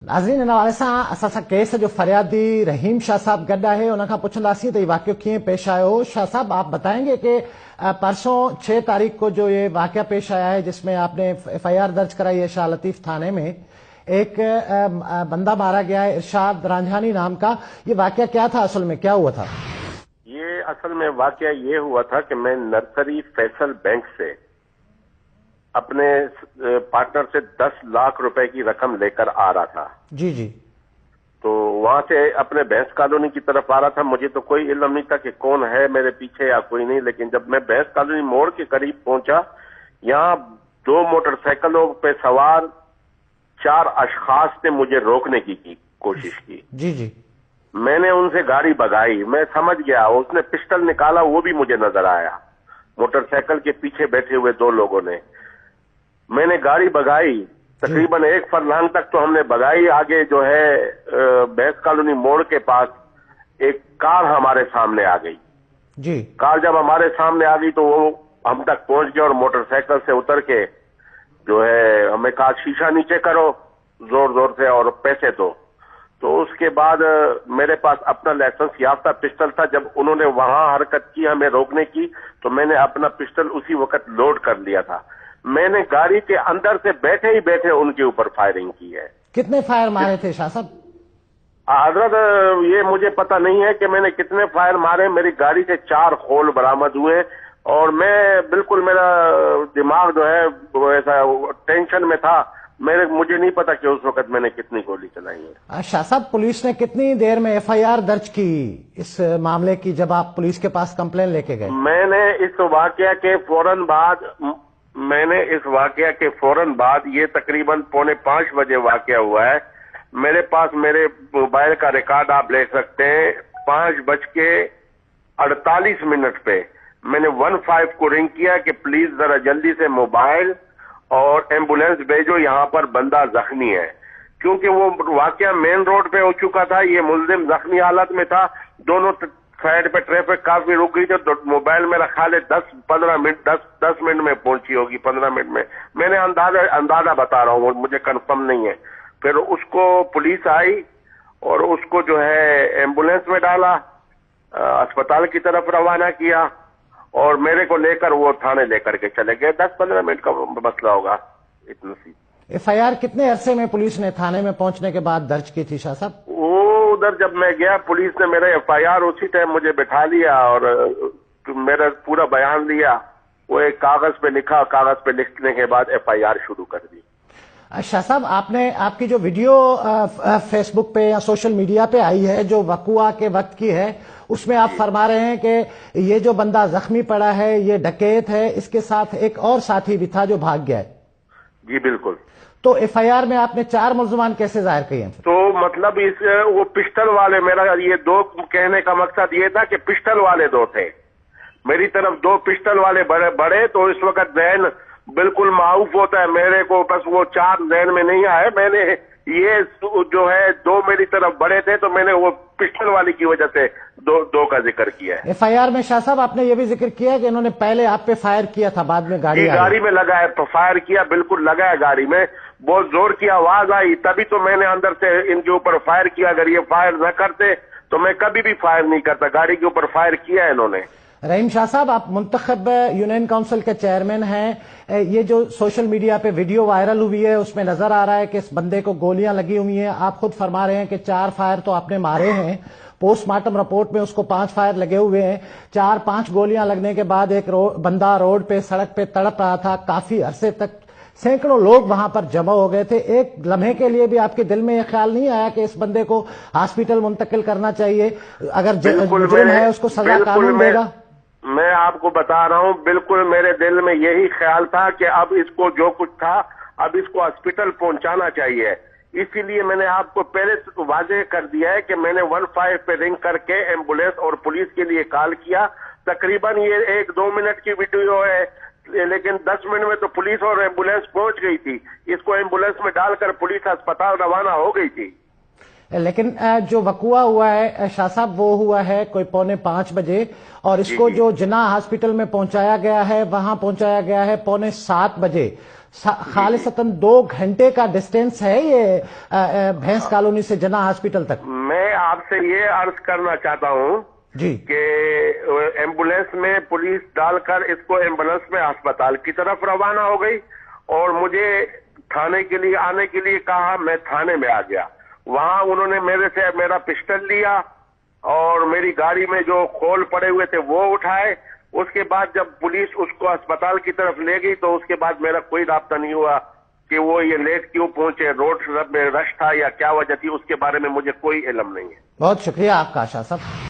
नाज़रीन इन हवाले सां असां सां केस जो फरियादी रहीम शाह साहब गॾु आहे। उन खां पुछंदासीं त ये वाक़ियो कीअं पेश आयो। शाह साहब, आप बताएंगे कि परसों 6 तारीख को जो ये वाक़या पेश आया है जिसमें आपने FIR दर्ज कराई है शाह लतीफ थाने में, एक बंदा मारा गया है इरशाद रांझानी नाम का, ये वाक़या क्या था, असल में क्या हुआ था? ये असल में वाक़या ये हुआ था कि मैं नर्सरी फैसल बैंक से अपने पार्टनर से 10 लाख रुपए की रकम लेकर आ रहा था। जी जी। तो वहां से अपने भैंस कॉलोनी की तरफ आ रहा था। मुझे तो कोई इल्म नहीं था कि कौन है मेरे पीछे या कोई नहीं, लेकिन जब मैं भैंस कॉलोनी मोड़ के करीब पहुंचा, यहाँ 2 मोटरसाइकिलों पे सवार 4 अशखास ने मुझे रोकने की कोशिश की। जी जी। मैंने उनसे गाड़ी भगाई। मैं समझ गया उसने पिस्टल निकाला, वो भी मुझे नजर आया। मोटरसाइकिल के पीछे बैठे हुए 2 लोगों ने। मैंने गाड़ी भगाई, तकरीबन 1 फरलांग तक तो हमने भगाई। आगे जो है भैंस कॉलोनी मोड़ के पास एक कार हमारे सामने आ गई। जी। कार जब हमारे सामने आ गई तो वो हम तक पहुंच गया और मोटरसाइकिल से उतर के जो है हमें कहा शीशा नीचे करो जोर जोर से और पैसे दो। तो उसके बाद मेरे पास अपना लाइसेंस याफ्ता पिस्टल था। जब उन्होंने वहां हरकत की हमें रोकने की, तो मैंने अपना पिस्टल उसी वक्त लोड कर लिया था। मैंने गाड़ी के अंदर से बैठे ही बैठे उनके ऊपर फायरिंग की है। कितने फायर मारे थे शाह साहब? हजरत, ये मुझे पता नहीं है कि मैंने कितने फायर मारे। मेरी गाड़ी से 4 होल बरामद हुए और मैं बिल्कुल, मेरा दिमाग जो है वो ऐसा टेंशन में था। मुझे नहीं पता कि उस वक्त मैंने कितनी गोली चलाई है। शाह साहब, पुलिस ने कितनी देर में FIR दर्ज की इस मामले की, जब आप पुलिस के पास कंप्लेन लेके गए? मैंने इस वाकया के फौरन बाद ये तकरीबन 4:45 बजे वाकया हुआ है। मेरे पास मेरे मोबाइल का रिकॉर्ड आप ले सकते हैं। 5:48 पे मैंने 15 को रिंग किया कि प्लीज जरा जल्दी से मोबाइल और एम्बुलेंस भेजो, यहाँ पर बंदा जख्मी है। क्योंकि वो वाकया मेन रोड पे हो चुका था, ये मुल्जिम जख्मी हालत में था। दोनों साइड पे ट्रैफिक काफी रुक गई थी। तो मोबाइल मेरा ख्याल है 10-15 मिनट 10 मिनट में पहुंची होगी, 15 मिनट में। मैंने अंदाजा बता रहा हूँ, मुझे कंफर्म नहीं है। फिर उसको पुलिस आई और उसको जो है एम्बुलेंस में डाला, अस्पताल की तरफ रवाना किया और मेरे को लेकर वो थाने लेकर के चले गए। 10-15 मिनट का मसला होगा, इतना सी। FIR कितने अरसे में पुलिस ने थाने में पहुंचने के बाद दर्ज की थी शाह साहब? वो उधर जब मैं गया, पुलिस ने मेरा FIR उसी टाइम मुझे बिठा लिया और मेरा पूरा बयान लिया। वो एक कागज पे लिखा, कागज पे लिखने के बाद FIR शुरू कर दी। शाह साहब, आपकी जो वीडियो फेसबुक पे या सोशल मीडिया पे आई है, जो वकुआ के वक्त की है, उसमें आप फरमा रहे हैं कि ये जो बंदा जख्मी पड़ा है ये डकैत है, इसके साथ एक और साथी भी था जो भाग गया है। जी बिल्कुल। तो FIR में आपने 4 मुल्ज़मान कैसे जाहिर किए हैं? तो मतलब वो पिस्टल वाले, मेरा ये 2 कहने का मकसद ये था कि पिस्टल वाले 2 थे मेरी तरफ, 2 पिस्टल वाले बड़े। तो इस वक्त जहन बिल्कुल माऊफ होता है मेरे को, बस वो 4 जहन में नहीं आए। मैंने ये जो है 2 मेरी तरफ बड़े थे, तो मैंने वो पिस्टल वाली की वजह से 2 का जिक्र किया है। FIR में शाह साहब आपने ये भी जिक्र किया कि इन्होंने पहले आप पे फायर किया था, बाद में गाड़ी में लगाया, फायर किया, बिल्कुल लगाया गाड़ी में। बहुत जोर की आवाज आई, तभी तो मैंने अंदर से इनके ऊपर फायर किया। अगर ये फायर न करते तो मैं कभी भी फायर नहीं करता। गाड़ी के ऊपर फायर किया है इन्होंने। रहीम शाह साहब, आप मुंतखब यूनियन काउंसिल के चेयरमैन हैं। ये जो सोशल मीडिया पे वीडियो वायरल हुई है उसमें नजर आ रहा है कि इस बंदे को गोलियां लगी हुई हैं। आप खुद फरमा रहे हैं कि 4 फायर तो आपने मारे हैं। पोस्टमार्टम रिपोर्ट में उसको 5 फायर लगे हुए हैं। 4-5 गोलियां लगने के बाद एक बंदा रोड पे, सड़क पे तड़प रहा था। काफी अरसे तक सैकड़ों लोग वहां पर जमा हो गए थे। एक लम्हे के लिए भी आपके दिल में यह ख्याल नहीं आया कि इस बंदे को हॉस्पिटल मुंतकिल करना चाहिए? अगर जुर्म है उसको सजा कानून देगा। मैं आपको बता रहा हूँ, बिल्कुल मेरे दिल में यही ख्याल था कि अब इसको जो कुछ था, अब इसको हॉस्पिटल पहुंचाना चाहिए। इसीलिए मैंने आपको पहले से वाज़ेह कर दिया है कि मैंने 15 पे रिंग करके एम्बुलेंस और पुलिस के लिए कॉल किया। तकरीबन ये 1-2 मिनट की वीडियो है, लेकिन 10 मिनट में तो पुलिस और एम्बुलेंस पहुंच गई थी। इसको एम्बुलेंस में डालकर पुलिस अस्पताल रवाना हो गई थी। लेकिन जो वकुआ हुआ है शाह साहब, वो हुआ है कोई 4:45 बजे और इसको जो जिन्ना हॉस्पिटल में पहुंचाया गया है वहां पहुंचाया गया है 6:45 बजे। खालिसतन 2 घंटे का डिस्टेंस है ये भैंस कॉलोनी से जना हॉस्पिटल तक। मैं आपसे ये अर्ज करना चाहता हूँ जी कि एम्बुलेंस में पुलिस डालकर इसको एम्बुलेंस में अस्पताल की तरफ रवाना हो गई और मुझे थाने के लिए आने के लिए कहा। मैं थाने में आ गया। वहां उन्होंने मेरे से मेरा पिस्टल लिया और मेरी गाड़ी में जो खोल पड़े हुए थे वो उठाए। उसके बाद जब पुलिस उसको अस्पताल की तरफ ले गई तो उसके बाद मेरा कोई राब्ता नहीं हुआ कि वो ये लेट क्यों पहुंचे, रोड में रश था या क्या वजह थी, उसके बारे में मुझे कोई इल्म नहीं है। बहुत शुक्रिया आपका आशा साहब।